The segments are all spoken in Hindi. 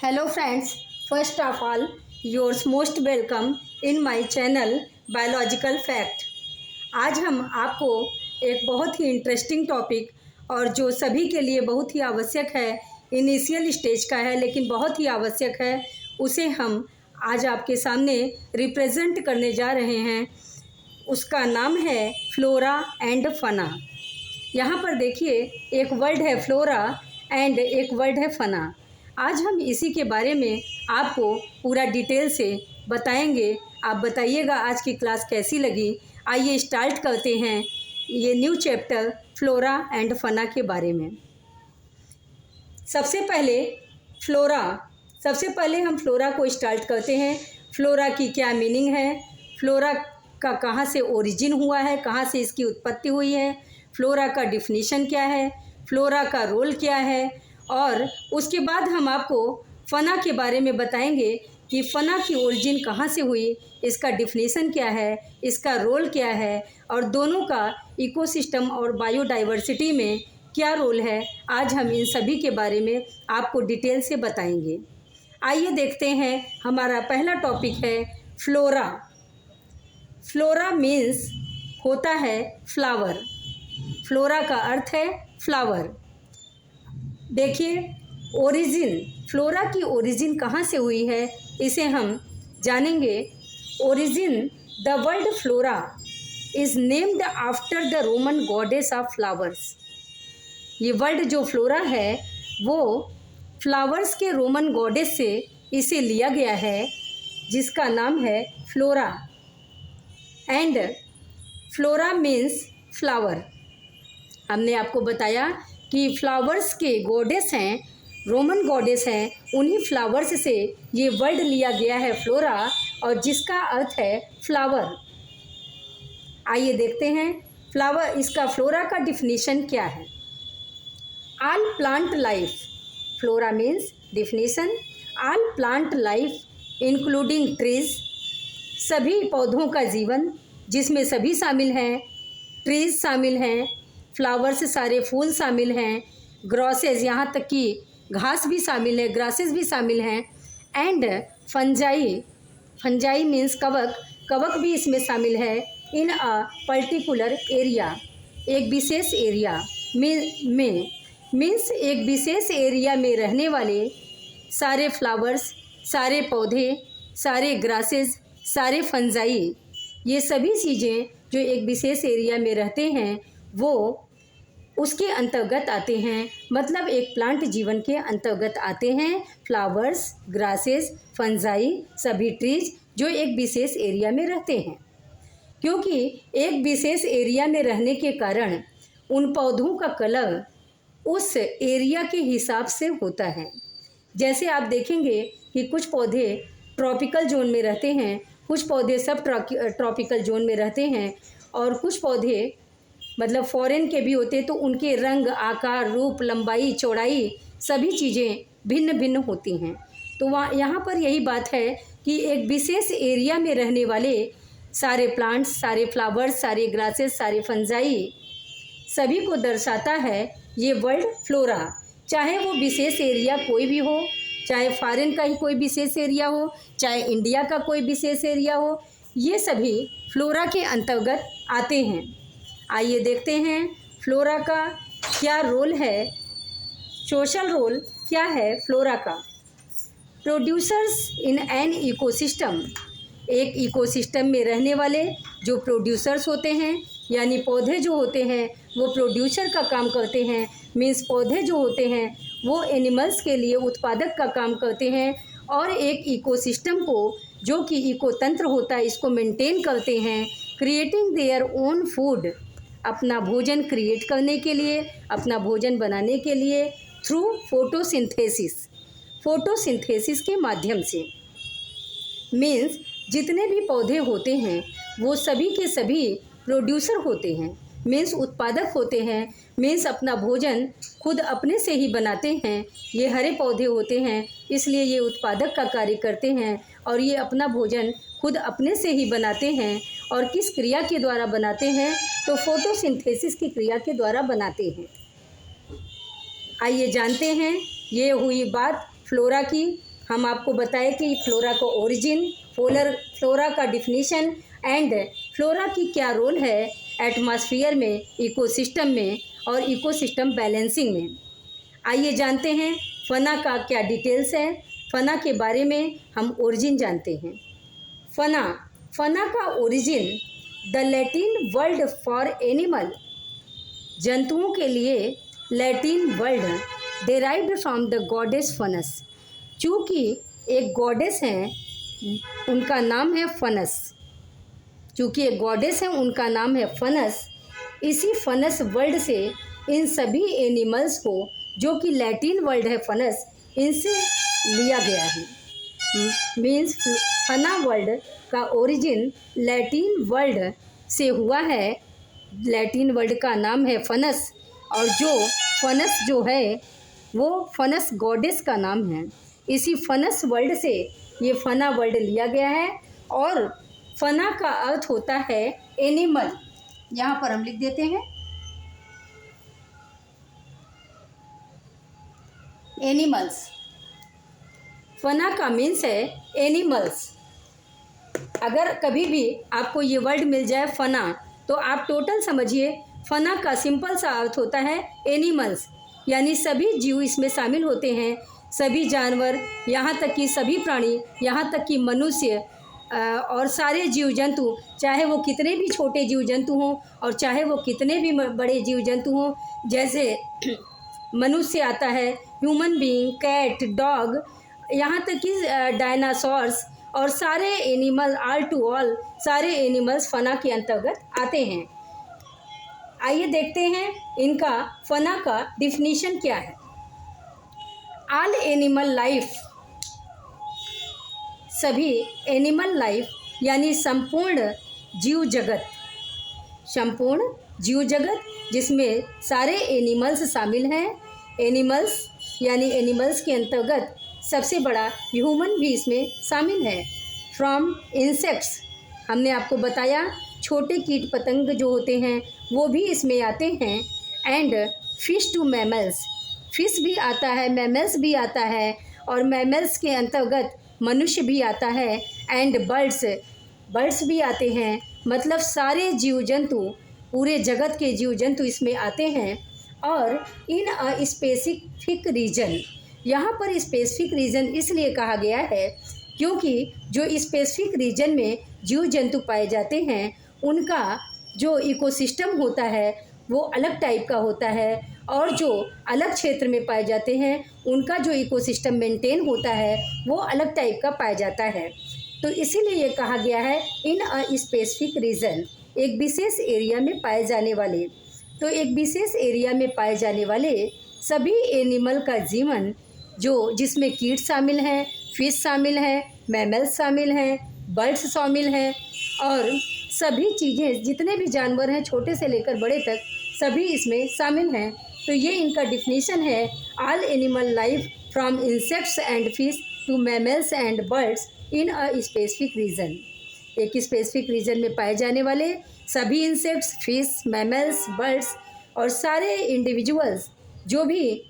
Hello friends, first of all, yours most welcome in my channel Biological Fact। आज हम आपको एक बहुत ही इंटरेस्टिंग टॉपिक और जो सभी के लिए बहुत ही आवश्यक है, इनिशियल स्टेज का है लेकिन बहुत ही आवश्यक है, उसे हम आज आपके सामने रिप्रेजेंट करने जा रहे हैं। उसका नाम है फ्लोरा एंड फना। यहाँ पर देखिए, एक वर्ड है फ्लोरा एंड एक वर्ड है फना। आज हम इसी के बारे में आपको पूरा डिटेल से बताएंगे। आप बताइएगा आज की क्लास कैसी लगी। आइए स्टार्ट करते हैं ये न्यू चैप्टर फ्लोरा एंड फना के बारे में। सबसे पहले हम फ्लोरा को स्टार्ट करते हैं। फ्लोरा की क्या मीनिंग है, फ्लोरा का कहाँ से ओरिजिन हुआ है, कहाँ से इसकी उत्पत्ति हुई है, फ्लोरा का डिफिनीशन क्या है, फ्लोरा का रोल क्या है, और उसके बाद हम आपको फना के बारे में बताएंगे कि फना की ओरिजिन कहाँ से हुई, इसका डिफिनीशन क्या है, इसका रोल क्या है, और दोनों का इकोसिस्टम और बायोडाइवर्सिटी में क्या रोल है। आज हम इन सभी के बारे में आपको डिटेल से बताएंगे। आइए देखते हैं, हमारा पहला टॉपिक है फ्लोरा। फ्लोरा मीन्स होता है फ्लावर। फ्लोरा का अर्थ है फ्लावर। देखिए, ओरिजिन, फ्लोरा की ओरिजिन कहाँ से हुई है इसे हम जानेंगे। Origin, the word flora is named after the Roman goddess of flowers. ये वर्ड जो फ्लोरा है वो फ्लावर्स के रोमन गॉडेस से इसे लिया गया है, जिसका नाम है flora. And flora means flower. हमने आपको बताया कि फ्लावर्स के गॉडेस हैं, रोमन गॉडेस हैं, उन्हीं फ्लावर्स से ये वर्ड लिया गया है फ्लोरा, और जिसका अर्थ है फ्लावर। आइए देखते हैं फ्लावर, इसका फ्लोरा का डिफिनीशन क्या है। All plant life, flora means definition, all plant life including trees, सभी पौधों का जीवन जिसमें सभी शामिल हैं, ट्रीज शामिल हैं, फ्लावर्स सारे फूल शामिल हैं, ग्रॉसेज यहाँ तक कि घास भी शामिल है, ग्रासेस भी शामिल हैं, एंड फंजाई, फंजाई मीन्स कवक, कवक भी इसमें शामिल है। इन अ पर्टिकुलर एरिया, एक विशेष एरिया में मीन्स एक विशेष एरिया में रहने वाले सारे फ्लावर्स, सारे पौधे, सारे ग्रासेस, सारे फंजाई, ये सभी चीज़ें जो एक विशेष एरिया में रहते हैं वो उसके अंतर्गत आते हैं। मतलब एक प्लांट जीवन के अंतर्गत आते हैं फ्लावर्स, ग्रासेस, फंजाई, सभी ट्रीज जो एक विशेष एरिया में रहते हैं। क्योंकि एक विशेष एरिया में रहने के कारण उन पौधों का कलर उस एरिया के हिसाब से होता है। जैसे आप देखेंगे कि कुछ पौधे ट्रॉपिकल जोन में रहते हैं, कुछ पौधे सब ट्रॉपिकल जोन में रहते हैं, और कुछ पौधे मतलब फॉरेन के भी होते हैं, तो उनके रंग, आकार, रूप, लंबाई, चौड़ाई सभी चीज़ें भिन्न भिन्न होती हैं। तो वहाँ यहाँ पर यही बात है कि एक विशेष एरिया में रहने वाले सारे प्लांट्स, सारे फ्लावर्स, सारे ग्रासेस, सारे फंजाई सभी को दर्शाता है ये वर्ड फ्लोरा। चाहे वो विशेष एरिया कोई भी हो, चाहे फॉरेन का ही कोई विशेष एरिया हो, चाहे इंडिया का कोई विशेष एरिया हो, ये सभी फ्लोरा के अंतर्गत आते हैं। आइए देखते हैं फ्लोरा का क्या रोल है, सोशल रोल क्या है फ्लोरा का। प्रोड्यूसर्स इन एन इकोसिस्टम, एक इकोसिस्टम में रहने वाले जो प्रोड्यूसर्स होते हैं, यानी पौधे जो होते हैं वो प्रोड्यूसर का काम करते हैं। मीन्स पौधे जो होते हैं वो एनिमल्स के लिए उत्पादक का काम करते हैं, और एक इकोसिस्टम को जो कि इकोतंत्र होता है इसको मेंटेन करते हैं। क्रिएटिंग देयर ओन फूड, अपना भोजन क्रिएट करने के लिए, अपना भोजन बनाने के लिए, थ्रू फोटोसिंथेसिस, फोटोसिंथेसिस के माध्यम से। मीन्स जितने भी पौधे होते हैं वो सभी के सभी प्रोड्यूसर होते हैं, मीन्स उत्पादक होते हैं। मीन्स अपना भोजन खुद अपने से ही बनाते हैं। ये हरे पौधे होते हैं इसलिए ये उत्पादक का कार्य करते हैं, और ये अपना भोजन खुद अपने से ही बनाते हैं। और किस क्रिया के द्वारा बनाते हैं, तो फोटोसिंथेसिस की क्रिया के द्वारा बनाते हैं। आइए जानते हैं, ये हुई बात फ्लोरा की। हम आपको बताए कि फ्लोरा का ओरिजिन, फ्लोरा का डिफिनीशन एंड फ्लोरा की क्या रोल है एटमॉस्फेयर में, इकोसिस्टम में और इकोसिस्टम बैलेंसिंग में। आइए जानते हैं फना का क्या डिटेल्स है। फना के बारे में हम ओरिजिन जानते हैं। फना का origin the Latin word for animal, जंतुओं के लिए Latin word derived from the goddess फनस। चूँकि एक गॉडेस हैं उनका नाम है फनस, चूँकि एक गॉडेस है उनका नाम है फनस, इसी फनस वर्ड से इन सभी एनिमल्स को, जो कि लैटिन वर्ड है फनस, इनसे लिया गया है। मीन्स फना वर्ड का ओरिजिन लैटिन वर्ड से हुआ है। लैटिन वर्ड का नाम है फनस और जो फनस जो है वो फनस गॉडेस का नाम है। इसी फनस वर्ड से ये फना वर्ड लिया गया है और फना का अर्थ होता है एनिमल। यहाँ पर हम लिख देते हैं एनिमल्स। फना का मीन्स है एनिमल्स। अगर कभी भी आपको ये वर्ड मिल जाए फना, तो आप टोटल समझिए फना का सिंपल सा अर्थ होता है एनिमल्स, यानी सभी जीव इसमें शामिल होते हैं, सभी जानवर, यहाँ तक कि सभी प्राणी, यहाँ तक कि मनुष्य और सारे जीव जंतु, चाहे वो कितने भी छोटे जीव जंतु हों और चाहे वो कितने भी बड़े जीव जंतु हों। जैसे मनुष्य आता है, ह्यूमन बीइंग, कैट, डॉग, यहाँ तक कि डायनासोर्स और सारे एनिमल, ऑल टू ऑल सारे एनिमल्स फना के अंतर्गत आते हैं। आइए देखते हैं इनका फना का डिफिनीशन क्या है। ऑल एनिमल लाइफ, सभी एनिमल लाइफ यानी संपूर्ण जीव जगत, संपूर्ण जीव जगत जिसमें सारे एनिमल्स शामिल हैं। एनिमल्स यानी एनिमल्स के अंतर्गत सबसे बड़ा ह्यूमन भी इसमें शामिल है। फ्रॉम इंसेक्ट्स, हमने आपको बताया छोटे कीट पतंग जो होते हैं वो भी इसमें आते हैं। And fish to mammals, fish भी आता है, मैमल्स भी आता है और मैमल्स के अंतर्गत मनुष्य भी आता है। एंड बर्ड्स भी आते हैं। मतलब सारे जीव जंतु, पूरे जगत के जीव जंतु इसमें आते हैं। और इन अ स्पेसिफिक रीजन, यहाँ पर स्पेसिफिक रीजन इसलिए कहा गया है क्योंकि जो स्पेसिफिक रीजन में जीव जंतु पाए जाते हैं उनका जो इकोसिस्टम होता है वो अलग टाइप का होता है और जो अलग क्षेत्र में पाए जाते हैं उनका जो इकोसिस्टम मेंटेन होता है वो अलग टाइप का पाया जाता है। तो इसीलिए ये कहा गया है इन अ स्पेसिफिक रीजन, एक विशेष एरिया में पाए जाने वाले। तो एक विशेष एरिया में पाए जाने वाले सभी एनिमल का जीवन, जो जिसमें कीट शामिल हैं, फिश शामिल हैं, मैमल्स शामिल हैं, बर्ड्स शामिल हैं और सभी चीज़ें, जितने भी जानवर हैं छोटे से लेकर बड़े तक सभी इसमें शामिल हैं। तो ये इनका डिफिनीशन है, all animal life from insects and fish to mammals and birds in a specific region. एक स्पेसिफिक रीजन में पाए जाने वाले सभी इंसेक्ट्स, फिश, मैमल्स, बर्ड्स और सारे इंडिविजुअल्स जो भी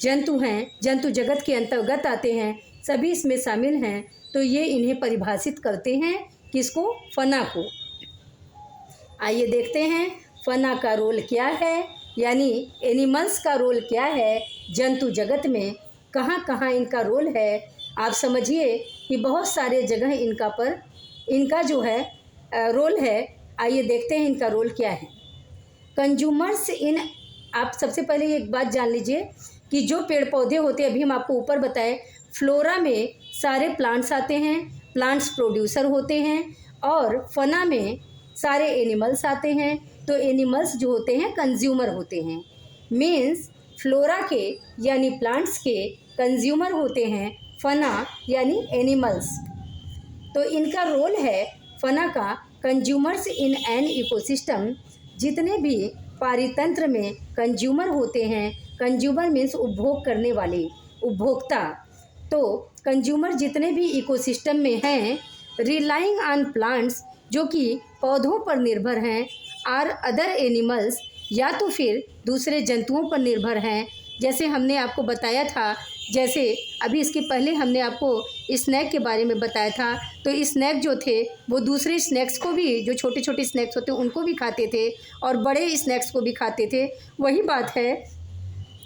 जंतु हैं, जंतु जगत के अंतर्गत आते हैं, सभी इसमें शामिल हैं। तो ये इन्हें परिभाषित करते हैं, किसको? फना को। आइए देखते हैं फना का रोल क्या है, यानी एनिमल्स का रोल क्या है जंतु जगत में, कहाँ कहाँ इनका रोल है। आप समझिए कि बहुत सारे जगह इनका जो है रोल है। आइए देखते हैं इनका रोल क्या है। कंज्यूमर्स इन, आप सबसे पहले एक बात जान लीजिए कि जो पेड़ पौधे होते हैं, अभी हम आपको ऊपर बताएं, फ्लोरा में सारे प्लांट्स आते हैं, प्लांट्स प्रोड्यूसर होते हैं और फना में सारे एनिमल्स आते हैं। तो एनिमल्स जो होते हैं कंज्यूमर होते हैं। मीन्स फ्लोरा के यानी प्लांट्स के कंज्यूमर होते हैं फना यानी एनिमल्स। तो इनका रोल है फना का कंज्यूमर्स इन एन इकोसिस्टम। जितने भी पारितंत्र में कंज्यूमर होते हैं, कंज्यूमर मीन्स उपभोग करने वाले, उपभोक्ता। तो कंज्यूमर जितने भी इकोसिस्टम में हैं, रिलाइंग ऑन प्लांट्स, जो कि पौधों पर निर्भर हैं, आर अदर एनिमल्स, या तो फिर दूसरे जंतुओं पर निर्भर हैं, जैसे हमने आपको बताया था, जैसे अभी इसके पहले हमने आपको स्नैक के बारे में बताया था, तो स्नैक जो थे वो दूसरे स्नैक्स को भी, जो छोटे छोटे स्नैक्स होते हैं उनको भी खाते थे और बड़े स्नैक्स को भी खाते थे। वही बात है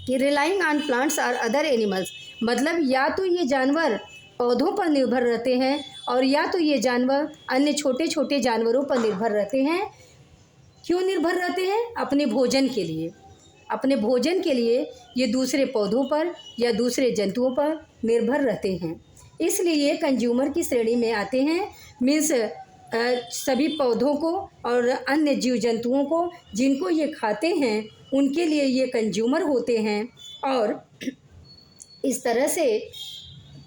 कि रिलाइंग ऑन प्लांट्स और अदर एनिमल्स, मतलब या तो ये जानवर पौधों पर निर्भर रहते हैं और या तो ये जानवर अन्य छोटे छोटे जानवरों पर निर्भर रहते हैं। क्यों निर्भर रहते हैं? अपने भोजन के लिए। अपने भोजन के लिए ये दूसरे पौधों पर या दूसरे जंतुओं पर निर्भर रहते हैं, इसलिए ये कंज्यूमर की श्रेणी में आते हैं। मीन्स सभी पौधों को और अन्य जीव जंतुओं को जिनको ये खाते हैं उनके लिए ये कंज्यूमर होते हैं। और इस तरह से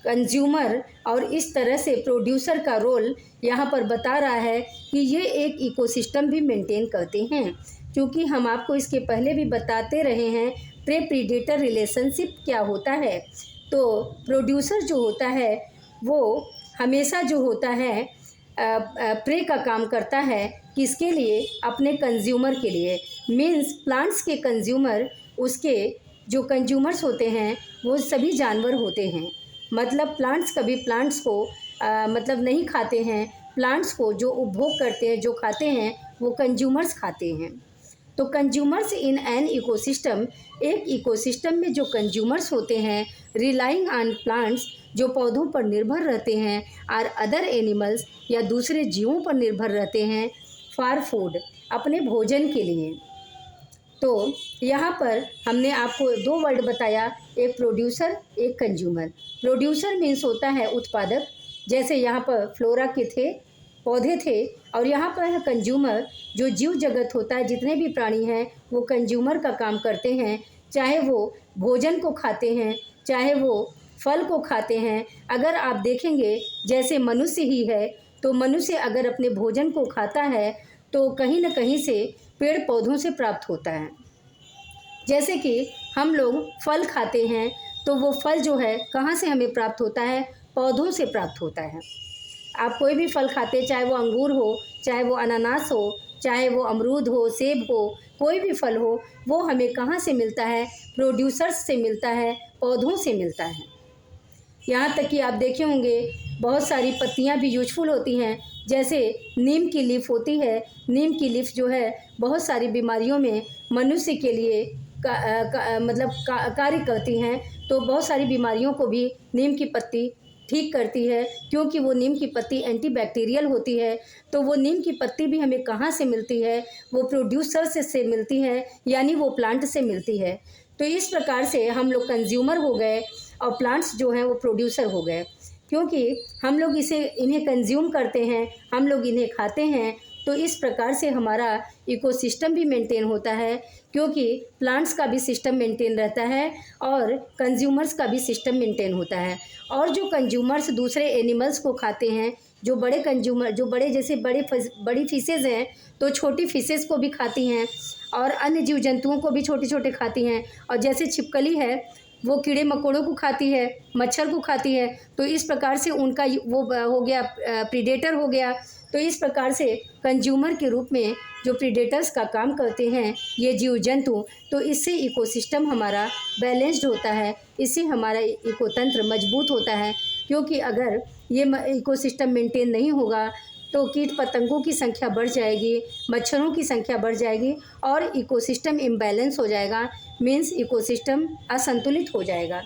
कंज्यूमर और इस तरह से प्रोड्यूसर का रोल यहाँ पर बता रहा है कि ये एक इकोसिस्टम भी मेंटेन करते हैं। क्योंकि हम आपको इसके पहले भी बताते रहे हैं प्रे प्रीडेटर रिलेशनशिप क्या होता है। तो प्रोड्यूसर जो होता है वो हमेशा जो होता है प्रे का काम करता है, किसके लिए? अपने कंज्यूमर के लिए। मीन्स प्लांट्स के कंज्यूमर, उसके जो कंज्यूमर्स होते हैं वो सभी जानवर होते हैं। मतलब प्लांट्स कभी प्लांट्स को मतलब नहीं खाते हैं। प्लांट्स को जो उपभोग करते हैं, जो खाते हैं, वो कंज्यूमर्स खाते हैं। तो कंज्यूमर्स इन एन इकोसिस्टम, एक इकोसिस्टम में जो कंज्यूमर्स होते हैं, रिलाइंग ऑन प्लांट्स, जो पौधों पर निर्भर रहते हैं, और अदर एनिमल्स या दूसरे जीवों पर निर्भर रहते हैं फॉर फूड, अपने भोजन के लिए। तो यहाँ पर हमने आपको दो वर्ड बताया, एक प्रोड्यूसर, एक कंज्यूमर। प्रोड्यूसर मीन्स होता है उत्पादक, जैसे यहाँ पर फ्लोरा के थे, पौधे थे, और यहाँ पर है कंज्यूमर, जो जीव जगत होता है, जितने भी प्राणी हैं वो कंज्यूमर का काम करते हैं। चाहे वो भोजन को खाते हैं, चाहे वो फल को खाते हैं। अगर आप देखेंगे जैसे मनुष्य ही है, तो मनुष्य अगर अपने भोजन को खाता है तो कहीं न कहीं से पेड़ पौधों से प्राप्त होता है। जैसे कि हम लोग फल खाते हैं तो वो फल जो है कहाँ से हमें प्राप्त होता है? पौधों से प्राप्त होता है। आप कोई भी फल खाते, चाहे वो अंगूर हो, चाहे वो अनानास हो, चाहे वो अमरूद हो, सेब हो, कोई भी फल हो, वो हमें कहाँ से मिलता है? प्रोड्यूसर्स से मिलता है, पौधों से मिलता है। यहाँ तक कि आप देखे होंगे बहुत सारी पत्तियाँ भी यूजफुल होती हैं, जैसे नीम की लीफ होती है। नीम की लीफ जो है बहुत सारी बीमारियों में मनुष्य के लिए कार्य करती हैं। तो बहुत सारी बीमारियों को भी नीम की पत्ती ठीक करती है, क्योंकि वो नीम की पत्ती एंटीबैक्टीरियल होती है। तो वो नीम की पत्ती भी हमें कहाँ से मिलती है? वो प्रोड्यूसर से मिलती है, यानी वो प्लांट से मिलती है। तो इस प्रकार से हम लोग कंज्यूमर हो गए और प्लांट्स जो हैं वो प्रोड्यूसर हो गए, क्योंकि हम लोग इन्हें कंज्यूम करते हैं, हम लोग इन्हें खाते हैं। तो इस प्रकार से हमारा इकोसिस्टम भी मेंटेन होता है, क्योंकि प्लांट्स का भी सिस्टम मेंटेन रहता है और कंज्यूमर्स का भी सिस्टम मेंटेन होता है। और जो कंज्यूमर्स दूसरे एनिमल्स को खाते हैं, जो बड़े कंज्यूमर, जो बड़े जैसे बड़ी फिशेज़ हैं तो छोटी फिशेज़ को भी खाती हैं, और अन्य जीव जंतुओं को भी छोटे छोटे खाती हैं। और जैसे छिपकली है वो कीड़े मकोड़ों को खाती है, मच्छर को खाती है। तो इस प्रकार से उनका वो हो गया, प्रीडेटर हो गया। तो इस प्रकार से कंज्यूमर के रूप में जो प्रीडेटर्स का काम करते हैं ये जीव जंतु, तो इससे इकोसिस्टम हमारा बैलेंस्ड होता है, इससे हमारा इकोतंत्र मजबूत होता है। क्योंकि अगर ये इकोसिस्टम मेंटेन नहीं होगा तो कीट पतंगों की संख्या बढ़ जाएगी, मच्छरों की संख्या बढ़ जाएगी और इकोसिस्टम इम्बैलेंस हो जाएगा। मीन्स इकोसिस्टम असंतुलित हो जाएगा।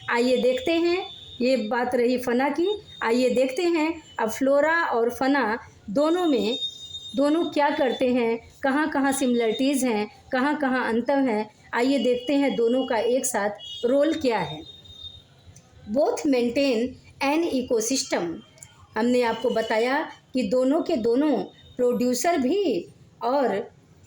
आइए देखते हैं, ये बात रही फना की। आइए देखते हैं अब फ्लोरा और फना दोनों क्या करते हैं, कहाँ कहाँ सिमिलरिटीज़ हैं, कहाँ कहाँ अंतर हैं। आइए देखते हैं दोनों का एक साथ रोल क्या है। बोथ मेंटेन एन इकोसिस्टम, हमने आपको बताया कि दोनों के दोनों प्रोड्यूसर भी और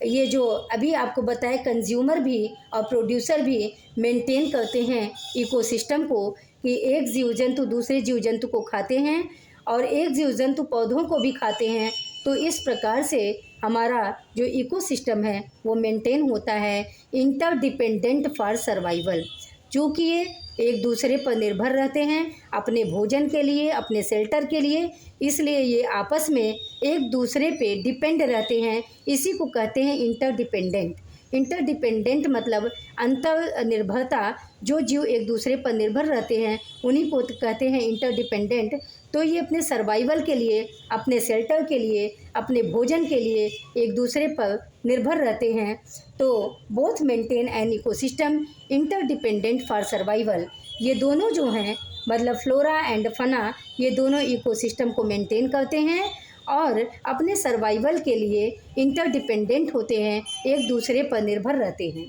ये जो अभी आपको बताया कंज्यूमर भी और प्रोड्यूसर भी मेंटेन करते हैं इकोसिस्टम को, कि एक जीव जंतु दूसरे जीव जंतु को खाते हैं और एक जीव जंतु पौधों को भी खाते हैं। तो इस प्रकार से हमारा जो इकोसिस्टम है वो मेंटेन होता है, इंटरडिपेंडेंट फॉर सर्वाइवल। चूँकि ये एक दूसरे पर निर्भर रहते हैं अपने भोजन के लिए, अपने शेल्टर के लिए, इसलिए ये आपस में एक दूसरे पे डिपेंड रहते हैं। इसी को कहते हैं इंटरडिपेंडेंट। इंटरडिपेंडेंट मतलब अंतर निर्भरता, जो जीव एक दूसरे पर निर्भर रहते हैं उन्हीं को कहते हैं इंटरडिपेंडेंट। तो ये अपने सर्वाइवल के लिए, अपने शेल्टर के लिए, अपने भोजन के लिए एक दूसरे पर निर्भर रहते हैं। तो both maintain an ecosystem interdependent for survival. ये दोनों जो हैं मतलब फ्लोरा एंड फना, ये दोनों इकोसिस्टम को मेंटेन करते हैं और अपने सर्वाइवल के लिए इंटरडिपेंडेंट होते हैं, एक दूसरे पर निर्भर रहते हैं।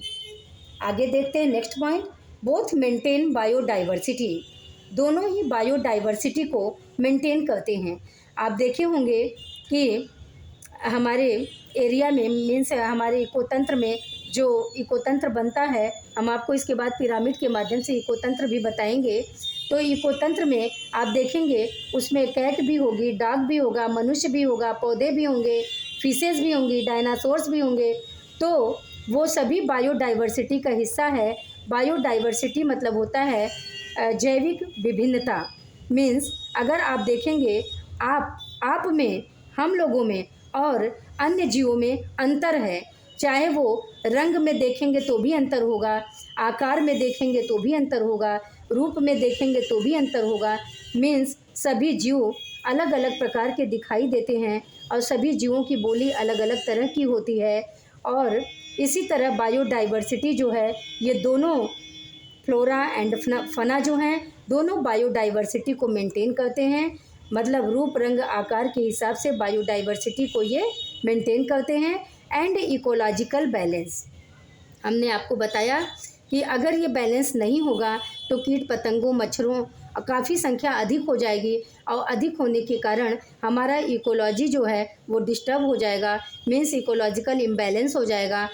आगे देखते हैं next point, both maintain biodiversity. दोनों ही बायोडाइवर्सिटी को मेंटेन करते हैं। आप देखे होंगे कि हमारे एरिया में मीन्स हमारे इकोतंत्र में जो इकोतंत्र बनता है, हम आपको इसके बाद पिरामिड के माध्यम से इकोतंत्र भी बताएंगे। तो इकोतंत्र में आप देखेंगे उसमें कैट भी होगी, डॉग भी होगा, मनुष्य भी होगा, पौधे भी होंगे, फिशेस भी होंगी, डायनासोर्स भी होंगे। तो वो सभी बायोडाइवर्सिटी का हिस्सा है। बायोडाइवर्सिटी मतलब होता है जैविक विभिन्नता। मीन्स अगर आप देखेंगे आप में, हम लोगों में और अन्य जीवों में अंतर है। चाहे वो रंग में देखेंगे तो भी अंतर होगा, आकार में देखेंगे तो भी अंतर होगा, रूप में देखेंगे तो भी अंतर होगा। मीन्स सभी जीव अलग अलग प्रकार के दिखाई देते हैं और सभी जीवों की बोली अलग अलग तरह की होती है। और इसी तरह बायोडाइवर्सिटी जो है, ये दोनों फ्लोरा एंड फना जो हैं, दोनों बायोडाइवर्सिटी को मेंटेन करते हैं। मतलब रूप, रंग, आकार के हिसाब से बायोडाइवर्सिटी को ये मेंटेन करते हैं। एंड इकोलॉजिकल बैलेंस, हमने आपको बताया कि अगर ये बैलेंस नहीं होगा तो कीट पतंगों, मच्छरों काफ़ी संख्या अधिक हो जाएगी और अधिक होने के कारण हमारा इकोलॉजी जो है वो डिस्टर्ब हो जाएगा। मीन्स इकोलॉजिकल इम्बैलेंस हो जाएगा।